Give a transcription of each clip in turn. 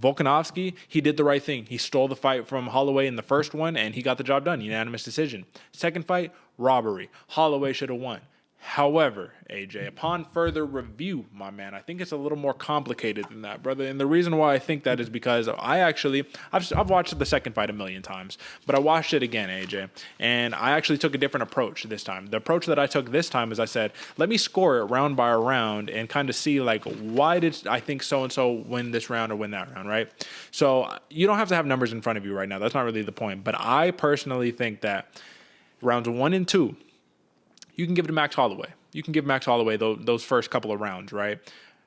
Volkanovski, he did the right thing. He stole the fight from Holloway in the first one, and he got the job done. Unanimous decision. Second fight, robbery. Holloway should have won. However, AJ, upon further review, my man, I think it's a little more complicated than that, brother. And the reason why I think that is because I've watched the second fight a million times, but I watched it again, AJ, and I actually took a different approach this time. The approach that I took this time is I said, let me score it round by round and kind of see, like, why did I think so-and-so win this round or win that round, right? So you don't have to have numbers in front of you right now. That's not really the point. But I personally think that rounds 1 and 2, you can give it to Max Holloway. You can give Max Holloway those first couple of rounds, right?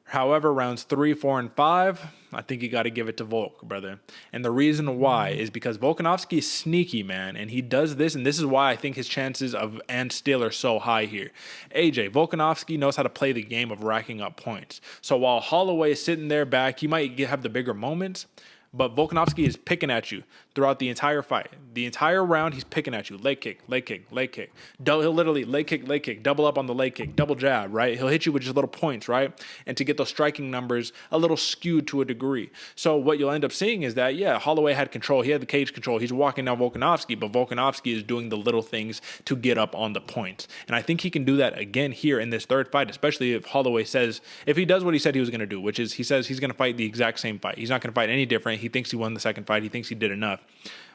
However, rounds 3, 4, and 5, I think you got to give it to Volk, brother. And the reason why is because Volkanovski is sneaky, man, and he does this, and this is why I think his chances of and still are so high here. AJ, Volkanovski knows how to play the game of racking up points. So while Holloway is sitting there back, he might have the bigger moments, but Volkanovski is picking at you throughout the entire fight. The entire round, he's picking at you. Leg kick, leg kick, leg kick. He'll literally leg kick, double up on the leg kick, double jab, right? He'll hit you with just little points, right? And to get those striking numbers a little skewed to a degree. So what you'll end up seeing is that, yeah, Holloway had control. He had the cage control. He's walking down Volkanovski, but Volkanovski is doing the little things to get up on the points. And I think he can do that again here in this third fight, especially if Holloway if he does what he said he was going to do, which is he says he's going to fight the exact same fight. He's not going to fight any different. He thinks he won the second fight. He thinks he did enough.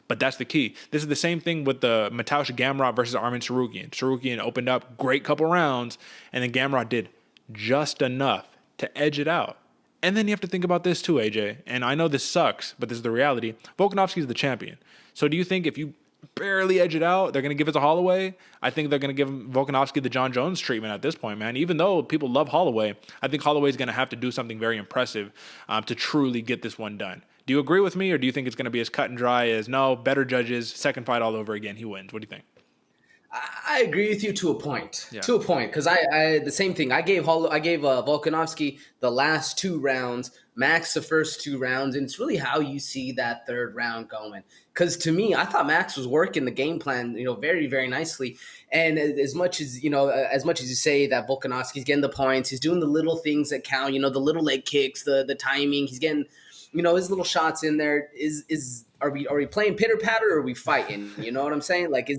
But that's the key. This is the same thing with the Mateusz Gamrot versus Arman Tsarukyan. Tsarukyan opened up, great couple rounds, and then Gamrot did just enough to edge it out. And then you have to think about this too, AJ. And I know this sucks, but this is the reality. Volkanovski is the champion. So do you think if you barely edge it out, they're going to give it to Holloway? I think they're going to give Volkanovski the John Jones treatment at this point, man. Even though people love Holloway, I think Holloway is going to have to do something very impressive to truly get this one done. Do you agree with me, or do you think it's going to be as cut and dry as, no, better judges, second fight all over again, he wins? What do you think? I agree with you to a point. Yeah. To a point, because I the same thing. I gave Volkanovski the last 2 rounds, Max the first 2 rounds, and it's really how you see that third round going. Because to me, I thought Max was working the game plan, very, very nicely. And as much as you say that Volkanovski's getting the points, he's doing the little things that count. The little leg kicks, the timing. He's getting his little shots in there. Are we playing pitter patter or are we fighting? You know what I'm saying? Like,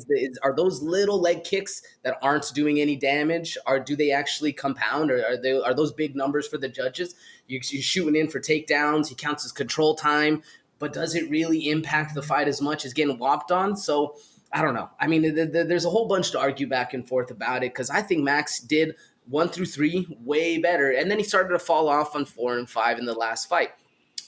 are those little leg kicks that aren't doing any damage, or do they actually compound, or are those big numbers for the judges? You're shooting in for takedowns. He counts as control time, but does it really impact the fight as much as getting whopped on? So I don't know. I mean, there's a whole bunch to argue back and forth about it, because I think Max did 1 through 3 way better, and then he started to fall off on 4 and 5 in the last fight.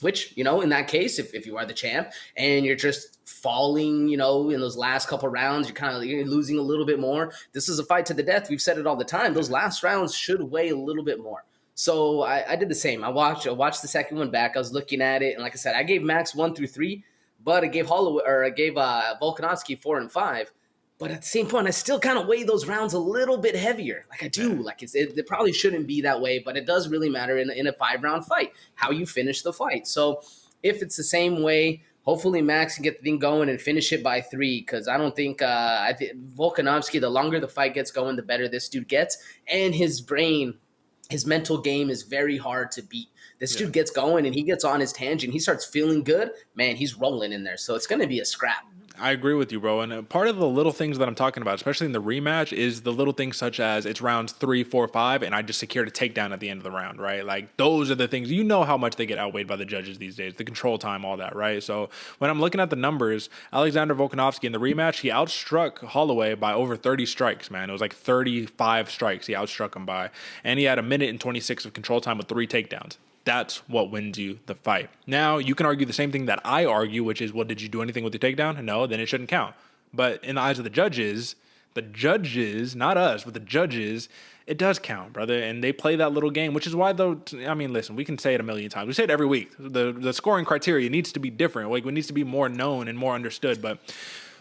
Which, in that case, if you are the champ and you're just falling, in those last couple rounds, you're losing a little bit more. This is a fight to the death. We've said it all the time. Those last rounds should weigh a little bit more. So I did the same. I watched the second one back. I was looking at it, and like I said, I gave Max 1 through 3, but I gave Volkanovski 4 and 5. But at the same point, I still kind of weigh those rounds a little bit heavier. Like I do. Like it probably shouldn't be that way, but it does really matter in a 5-round fight, how you finish the fight. So if it's the same way, hopefully Max can get the thing going and finish it by 3, because I don't think Volkanovski, the longer the fight gets going, the better this dude gets. And his mental game is very hard to beat. This dude gets going and he gets on his tangent. He starts feeling good. Man, he's rolling in there. So it's going to be a scrap. I agree with you, bro. And part of the little things that I'm talking about, especially in the rematch, is the little things such as it's rounds 3, 4, 5, and I just secured a takedown at the end of the round, right? Like, those are the things, how much they get outweighed by the judges these days, the control time, all that, right? So when I'm looking at the numbers, Alexander Volkanovski in the rematch, he outstruck Holloway by over 30 strikes, man. It was like 35 strikes he outstruck him by. And he had 1 minute and 26 of control time with 3 takedowns. That's what wins you the fight. Now, you can argue the same thing that I argue, which is, well, did you do anything with the takedown? No, then it shouldn't count. But in the eyes of the judges, not us, but the judges, it does count, brother. And they play that little game, which is why, though, listen, we can say it a million times. We say it every week. The scoring criteria needs to be different. Like, it needs to be more known and more understood. But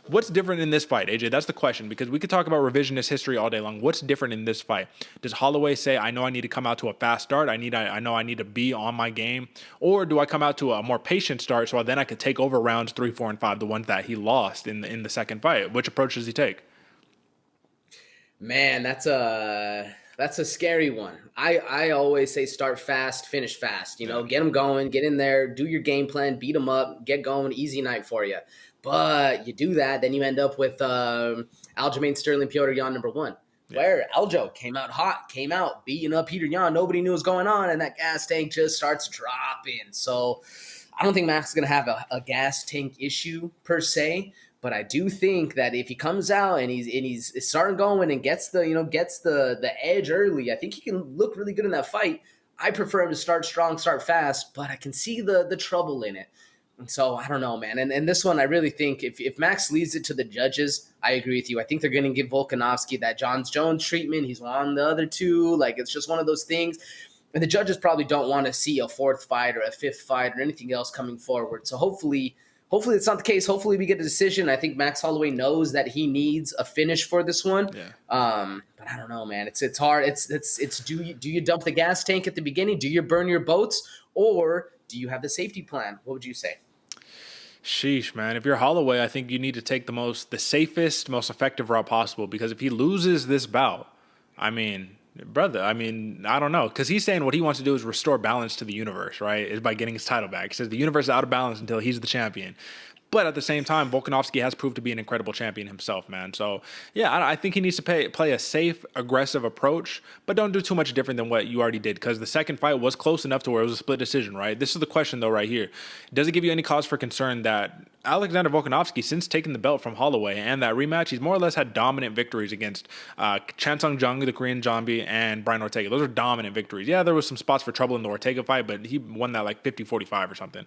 what's different in this fight, AJ? That's the question, because we could talk about revisionist history all day long. What's different in this fight? Does Holloway say, I know I need to come out to a fast start. I know I need to be on my game. Or do I come out to a more patient start so then I could take over rounds 3, 4, and 5, the ones that he lost in the second fight? Which approach does he take? Man, that's a That's a scary one. I always say start fast, finish fast. Yeah. Get them going, get in there, do your game plan, beat them up, get going. Easy night for you. But you do that, then you end up with Aljamain Sterling, Petr Yan, number one. Yeah. Where Aljo came out hot, came out beating up Petr Yan. Nobody knew what was going on, and that gas tank just starts dropping. So I don't think Max is going to have a gas tank issue per se. But I do think that if he comes out and he's starting going and gets the edge early, I think he can look really good in that fight. I prefer him to start strong, start fast, but I can see the trouble in it. And so I don't know, man. And this one, I really think if Max leaves it to the judges, I agree with you. I think they're going to give Volkanovski that John Jones treatment. He's won the other two. Like, it's just one of those things. And the judges probably don't want to see a fourth fight or a fifth fight or anything else coming forward. So hopefully it's not the case. Hopefully we get a decision. I think Max Holloway knows that he needs a finish for this one. Yeah. But I don't know, man. It's hard. It's do you dump the gas tank at the beginning? Do you burn your boats, or do you have the safety plan? What would you say? Sheesh, man. If you're Holloway, I think you need to take the safest, most effective route possible, because if he loses this bout, I mean, brother, I don't know, because he's saying what he wants to do is restore balance to the universe, right? Is by getting his title back. He says the universe is out of balance until he's the champion. But at the same time, Volkanovski has proved to be an incredible champion himself, man. So, yeah, I think he needs to play a safe, aggressive approach, but don't do too much different than what you already did, because the second fight was close enough to where it was a split decision, right? This is the question, though, right here. Does it give you any cause for concern that Alexander Volkanovski, since taking the belt from Holloway and that rematch, he's more or less had dominant victories against Chan Sung Jung, the Korean zombie, and Brian Ortega. Those are dominant victories. Yeah, there was some spots for trouble in the Ortega fight, but he won that like 50-45 or something.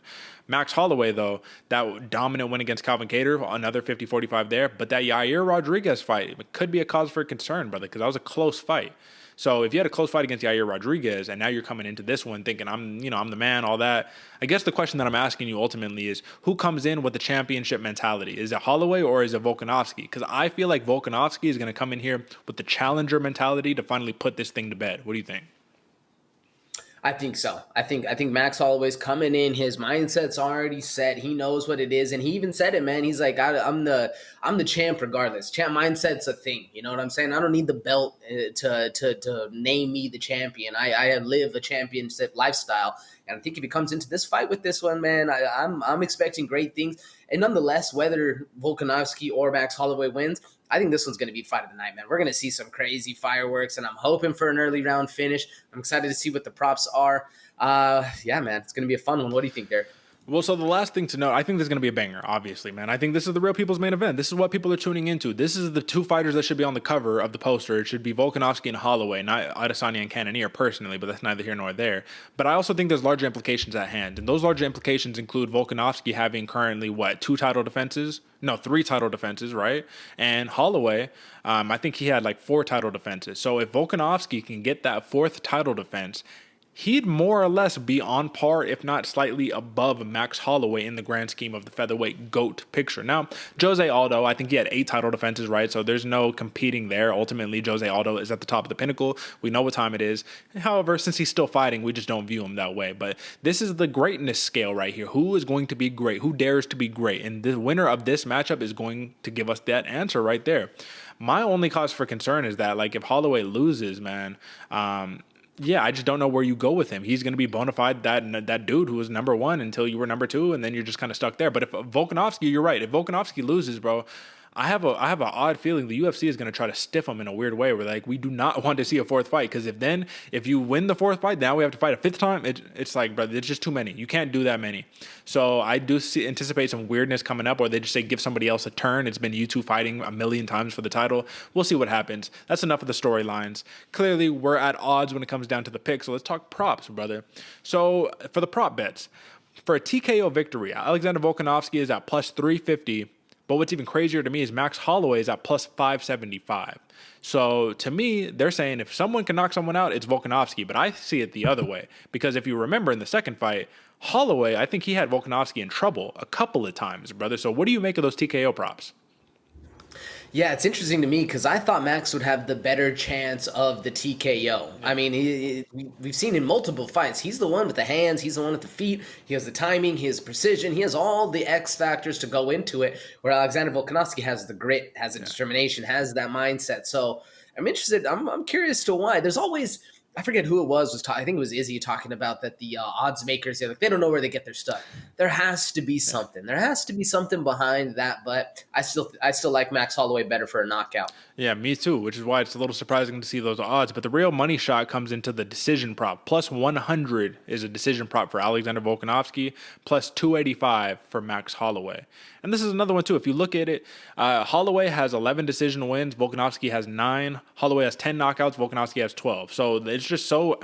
Max Holloway, though, that dominant win against Calvin Kattar, another 50-45 there. But that Yair Rodriguez fight could be a cause for concern, brother, because that was a close fight. So if you had a close fight against Yair Rodriguez and now you're coming into this one thinking I'm the man, all that, I guess the question that I'm asking you ultimately is who comes in with the championship mentality? Is it Holloway or is it Volkanovski? Because I feel like Volkanovski is going to come in here with the challenger mentality to finally put this thing to bed. What do you think? I think so. I think Max Holloway's coming in. His mindset's already set. He knows what it is, and he even said it, man. He's like, I'm the champ regardless. Champ mindset's a thing. You know what I'm saying? I don't need the belt to name me the champion. I live a championship lifestyle, and I think if he comes into this fight with this one, man, I'm expecting great things. And nonetheless, whether Volkanovski or Max Holloway wins, I think this one's going to be fight of the night, man. We're going to see some crazy fireworks, and I'm hoping for an early round finish. I'm excited to see what the props are. Yeah, man, it's going to be a fun one. What do you think, Derek? Well, so the last thing to note, I think this is going to be a banger, obviously, man. I think this is the real people's main event. This is what people are tuning into. This is the two fighters that should be on the cover of the poster. It should be Volkanovski and Holloway, not Adesanya and Cannonier personally, but that's neither here nor there. But I also think there's larger implications at hand. And those larger implications include Volkanovski having currently, three title defenses, right? And Holloway, I think he had like 4 title defenses. So if Volkanovski can get that 4th title defense, he'd more or less be on par, if not slightly above Max Holloway in the grand scheme of the featherweight GOAT picture. Now, Jose Aldo, I think he had 8 title defenses, right? So there's no competing there. Ultimately, Jose Aldo is at the top of the pinnacle. We know what time it is. However, since he's still fighting, we just don't view him that way. But this is the greatness scale right here. Who is going to be great? Who dares to be great? And the winner of this matchup is going to give us that answer right there. My only cause for concern is that, if Holloway loses, man, I just don't know where you go with him. He's going to be bona fide that dude who was number 1 until you were number 2, and then you're just kind of stuck there. But if Volkanovski, you're right. If Volkanovski loses, bro, I have an odd feeling the UFC is going to try to stiff him in a weird way where we do not want to see a 4th fight, because if you win the 4th fight, now we have to fight a 5th time. It's like, brother, it's just too many. You can't do that many. So I do anticipate some weirdness coming up, or they just say give somebody else a turn. It's been you two fighting a million times for the title. We'll see what happens. That's enough of the storylines. Clearly, we're at odds when it comes down to the pick. So let's talk props, brother. So for the prop bets, for a TKO victory, Alexander Volkanovski is at plus 350. But what's even crazier to me is Max Holloway is at plus 575. So to me, they're saying if someone can knock someone out, it's Volkanovski. But I see it the other way. Because if you remember in the second fight, Holloway, I think he had Volkanovski in trouble a couple of times, brother. So what do you make of those TKO props? Yeah, it's interesting to me because I thought Max would have the better chance of the TKO. I mean, we've seen in multiple fights, he's the one with the hands, he's the one with the feet, he has the timing, he has precision, he has all the X factors to go into it, where Alexander Volkanovski has the grit, has the determination, has that mindset. So I'm interested. I'm curious to why. There's always, I forget who it was I think it was Izzy talking about that the odds makers, like, they don't know where they get their stuff. There has to be something. There has to be something behind that. But I still like Max Holloway better for a knockout. Yeah, me too, which is why it's a little surprising to see those odds. But the real money shot comes into the decision prop. Plus 100 is a decision prop for Alexander Volkanovski, plus 285 for Max Holloway. And this is another one too. If you look at it, Holloway has 11 decision wins. Volkanovski has 9. Holloway has 10 knockouts. Volkanovski has 12. So it's just so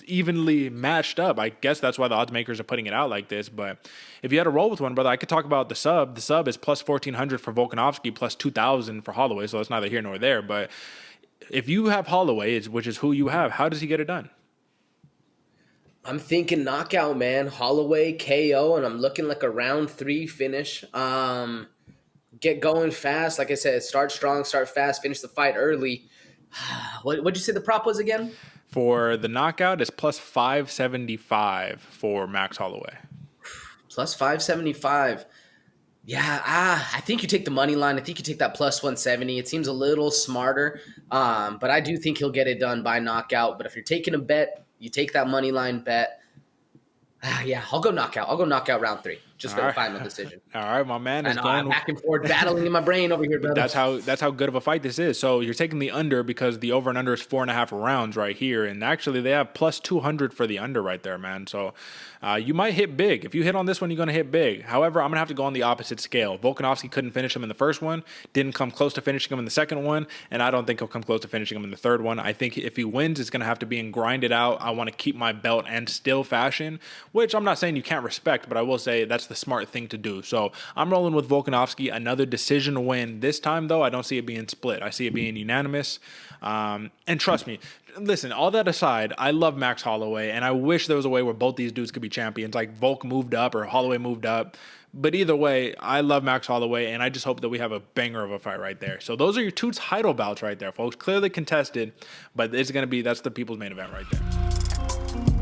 evenly matched up. I guess that's why the odds makers are putting it out like this. But if you had to roll with one, brother, I could talk about the sub. The sub is plus 1,400 for Volkanovski, plus 2,000 for Holloway. So it's neither here nor there. But if you have Holloway, which is who you have, how does he get it done? I'm thinking knockout, man. Holloway KO, and I'm looking like a round 3 finish. Get going fast. Like I said, start strong, start fast, finish the fight early. What'd you say the prop was again? For the knockout, it's plus 575 for Max Holloway. Plus 575. Yeah, I think you take the money line. I think you take that plus 170. It seems a little smarter, but I do think he'll get it done by knockout. But if you're taking a bet, you take that money line bet. Yeah, I'll go knockout. I'll go knockout round 3, just for the final decision. All right, my man. I know, I'm back and forth battling in my brain over here, brother. That's how good of a fight this is. So you're taking the under because the over and under is 4.5 rounds right here, and actually they have plus 200 for the under right there, man. So you might hit big. If you hit on this one, you're gonna hit big. However, I'm gonna have to go on the opposite scale. Volkanovski couldn't finish him in the first one, didn't come close to finishing him in the second one, and I don't think he'll come close to finishing him in the third one. I think if he wins, it's gonna have to be in grinded out. I want to keep my belt and still fashion, which I'm not saying you can't respect, but I will say that's the smart thing to do. So I'm rolling with Volkanovski, another decision win. This time, though, I don't see it being split. I see it being unanimous. And trust me, listen, all that aside, I love Max Holloway, and I wish there was a way where both these dudes could be champions, like Volk moved up or Holloway moved up. But either way, I love Max Holloway, and I just hope that we have a banger of a fight right there. So those are your 2 title bouts right there, folks. Clearly contested, but it's going to be, that's the people's main event right there.